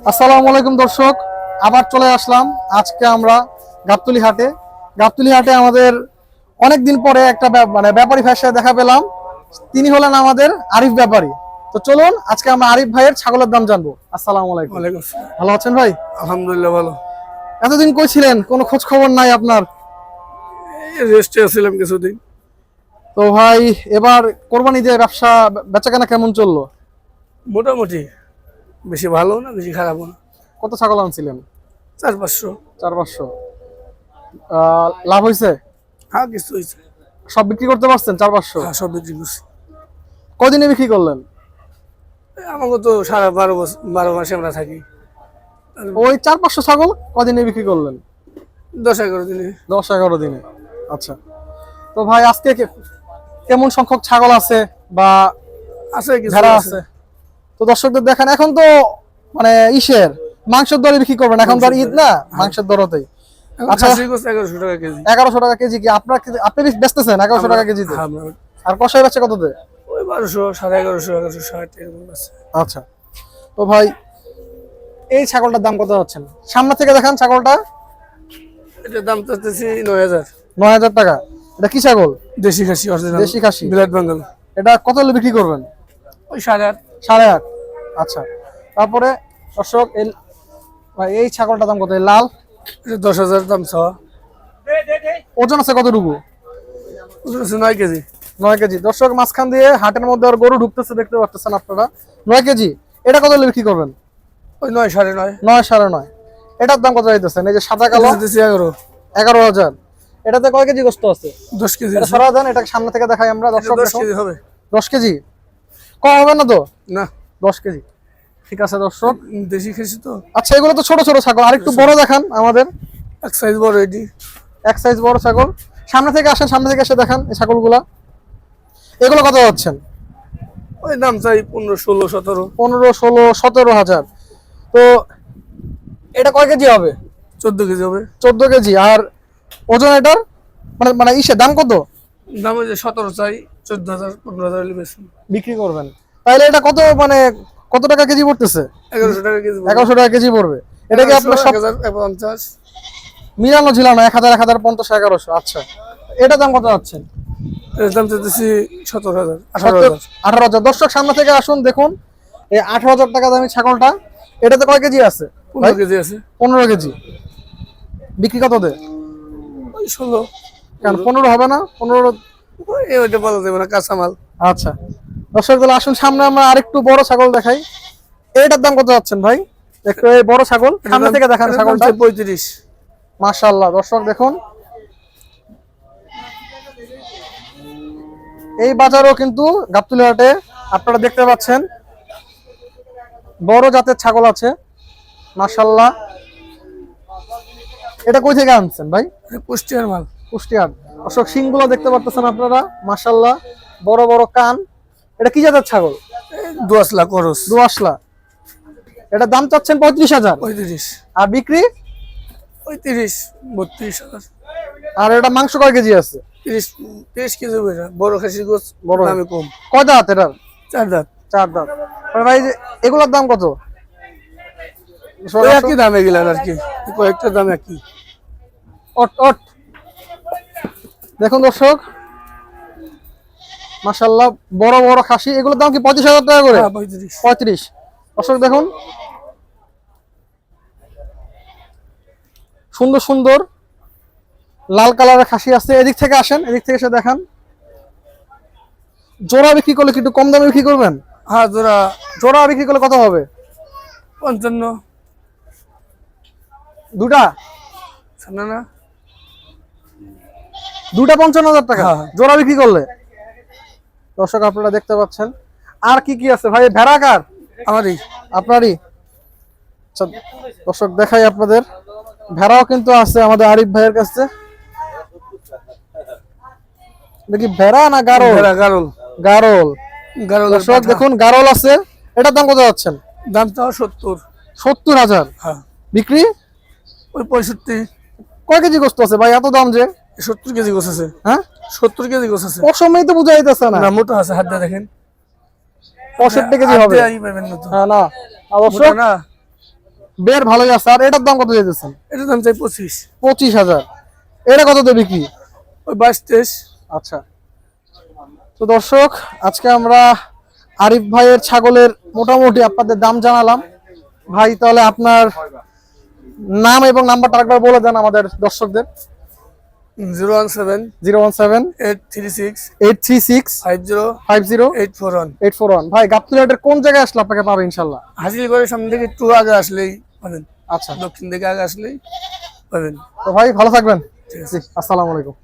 আসসালামু আলাইকুম দর্শক, আবার চলে আসলাম আজকে আমরা গাবতলী হাটে। গাবতলী হাটে আমাদের অনেক দিন পরে একটা ব্যাপারী ভাইয়ের সাথে দেখা পেলাম। তিনি হলেন আমাদের আরিফ ব্যাপারী। তো চলুন আজকে আমরা আরিফ ভাইয়ের ছাগলের দাম জানবো। আসসালামু আলাইকুম। ওয়ালাইকুম আসসালাম। ভালো আছেন ভাই? আলহামদুলিল্লাহ ভালো। এতদিন কই ছিলেন, কোনো খোঁজ খবর নাই আপনার? এই রেস্টে ছিলাম কিছুদিন। তো ভাই এবার কোরবানি দিয়ে ব্যবসা বেচাকেনা কেমন চললো? মোটামুটি, বেশি ভালো না বেশি খারাপও না। কত ছাগল আনছিলেন? 400-500। 400। লাভ হয়েছে? হ্যাঁ, কিছু হয়েছে। সব বিক্রি করতে পারছেন? 400 হ্যাঁ, সব বিক্রি করছি। কদিনে বিক্রি করলেন? আমাকে তো 12 মাসে আমরা থাকি। ওই 400-500 ছাগল কদিনে বিক্রি করলেন? 10-11 দিনে। 10-11 দিনে। আচ্ছা, তো ভাই আজকে কেমন সংখ্যক ছাগল আছে বা আছে কিছু ভেড়া আছে। আছে? তো দর্শকদের দেখেন, এখন তো মানে ইসের মাংসের দরে বিক্রি করবেন, এখন তো আর ঈদ না, মাংসের দরতেই। আচ্ছা, খাসি গোছ 1100 টাকা কেজি। 1100 টাকা কেজি কি আপনি বেচতেছেন 1100 টাকা কেজিতে? হ্যাঁ, আর কষাই বেচে কততে? ওই 1200, 1150, 1160 এরকম আছে। আচ্ছা, তো ভাই এই ছাগলটার দাম কত হচ্ছেন? সামনে থেকে দেখান ছাগলটা। এটার দাম চাচ্ছি 9000। 9000 টাকা। এটা কি ছাগল? দেশি খাসি, অরিজিনাল দেশি খাসি। বিলাত বেঙ্গল। এটা কত হলে বিক্রি করবেন? ওই 8.5। 8.5। আচ্ছা, তারপরে দর্শক এই ছাগলটার দাম কত? লাল, এটা 10,000 দাম চাওয়া। ওজন আছে কতটুকু? ওজন আছে 9 কেজি। 9 কেজি। দর্শক মাঝখান দিয়ে হাটের মধ্যে আর গরু ঢুকতেছে, দেখতে পাচ্ছেন আপনারা। 9 কেজি। এটা কত হলে বিক্রি করবেন? ওই 9, 9.5। 9, 9.5। এটার দাম কত চাইতেছেন? এই যে সাদা কালো, 11। 11,000। এটাতে কয় কেজি গোস্ত আছে? 10 কেজি। এটা সরা দেন, এটাকে সামনে থেকে দেখাই আমরা। দর্শক 10 কেজি হবে। 10 কেজি কম হবে না তো? না, 10 কেজি ঠিক আছে দর্শক। দেশি খাসি তো। আচ্ছা, এগুলো তো ছোট ছোট ছাগল, আর একটু বড় দেখান আমাদের। এক সাইজ বড় এটি। এক সাইজ বড় ছাগল। সামনে থেকে আসেন, সামনে থেকে এসে দেখান এই ছাগলগুলা। এগুলো কত যাচ্ছেন? ওই দাম চাই 15, 16, 17। 15, 16, 17,000। তো এটা কয় কেজি হবে? 14 কেজি হবে। 14 কেজি। আর ওজন এটার মানে মানে ইসে দাম কত? দাম ওই যে 17 চাই, 14,000, 15,000 হলে বেশি বিক্রি করবেন? তাহলে এটা কত মানে কত টাকা কেজি পড়তেছে? 1100 টাকা কেজি। 1100 টাকা কেজি পড়বে। এটা কি আপনার সব 1050? মিলানো ছিল না? 1000, 1050, 1100। আচ্ছা, এটা দাম কত যাচ্ছেন? এর দাম চাইতেছি 17,000, 18,000। 18,000। দর্শক সামনে থেকে আসুন, দেখুন এই 18,000 টাকা দামি ছাগলটা। এটাতে কয় কেজি আছে? 15 কেজি আছে। 15 কেজি। বিক্রি কত দে? ওই 16। কেন 15 হবে না? 15? ওইটা বলা যাবে না, কাঁচামাল। আচ্ছা, দর্শক তাহলে আসুন সামনে আমরা আরেকটু বড় ছাগল দেখাই। এটার দাম কত যাচ্ছেন ভাই? একটু এই বড় ছাগল সামনে থেকে দেখান ছাগলটা। 35। মাশাআল্লাহ, দর্শক দেখুন এই বাজারও কিন্তু গাবতলী হাটে আপনারা দেখতে পাচ্ছেন বড় জাতের ছাগল আছে। মাশাআল্লাহ। এটা কই থেকে আনছেন ভাই? কুষ্টিয়ার মাল। কুষ্টিয়ার। দর্শক শিংগুলো দেখতে পাচ্ছেন আপনারা, মাশাআল্লাহ, বড় বড় কান। এটা কি জাতের ছাগল? দোয়াশলা করস। দোআঁশলা। এটা দাম চাচ্ছেন 35,000। 35। আর বিক্রি? ওই 30, 32,000। আর এটা মাংস কয় কেজি আছে? 30 কেজি বেটা। বড় খাসি গোছ বড় দামে কম। কয় দাঁত এটার? 4 দাঁত। 4 দাঁত। আর ভাই যে এগুলোর দাম কত? ওই একই দামে গেলেন আর কি, কয়েকটা দাম একই। অট অট। দেখুন দর্শক, মাশাআল্লাহ, বড় বড় খাসি। এগুলোর দাম কি 35,000 টাকা করে? 35। 35। দর্শক দেখুন সুন্দর সুন্দর লাল কালারের খাসি আছে। এদিক থেকে আসেন, এদিক থেকে এসে দেখান। জোড়া বিক্রি করলে কি একটু কম দামে বিক্রি করবেন? হ্যাঁ, জোড়া বিক্রি করলে কত হবে? 55। দুটা? না না, দুটা 55,000 টাকা হ্যাঁ। জোড়া বিক্রি করলে। দর্শক আপনারা দেখতে পাচ্ছেন। আর কি কি আছে ভাই? ভেড়া কার? আমারই। আপনারই। আচ্ছা, দর্শক দেখাই আপনাদের, ভেড়াও কিন্তু আছে আমাদের আরিফ ভাইয়ের কাছে। দেখি ভেড়া না গারল? গারল। গারল। গারল। দর্শক দেখুন গারল আছে। এটার দাম কত যাচ্ছেন? দাম তো 70। 70,000। হ্যাঁ। বিক্রি? ওই 65। কয় কেজি গোস্ত আছে ভাই এত দাম যে? 70 কেজি গোছ আছে। হ্যাঁ, 70 কেজি গোছ আছে। ওর সময় তো বুঝা যাইতেছে না। না, মোটা আছে, হাত দিয়ে দেখেন। 65 কেজি হবে। আই পাবেন না তো। হ্যাঁ, না অবশ্য মোটা না। বের ভালোই আছে। আর এটার দাম কত দিতেছেন? এটার দাম চাই 25। 25,000। এটা কত দেবে কি? ওই 22-23। আচ্ছা, তো দর্শক আজকে আমরা আরিফ ভাইয়ের ছাগলের মোটামুটি আপনাদের দাম জানালাম। ভাই তাহলে আপনার নাম এবং নাম্বারটা একবার বলে দেন আমাদের দর্শকদের। 017 017 836 836 50 50 841। 841। ভাই গাবতলী কোন জায়গায় আসলে আপনাকে পাবে ইনশাল্লাহ? হাসিলগড়ের সামনে থেকে একটু আগে আসলেই পাবেন, আচ্ছা, দক্ষিণ দিকে আগে আসলেই পাবেন। তো ভাই ভালো থাকবেন। ঠিক আছে। জি, আসসালামু আলাইকুম।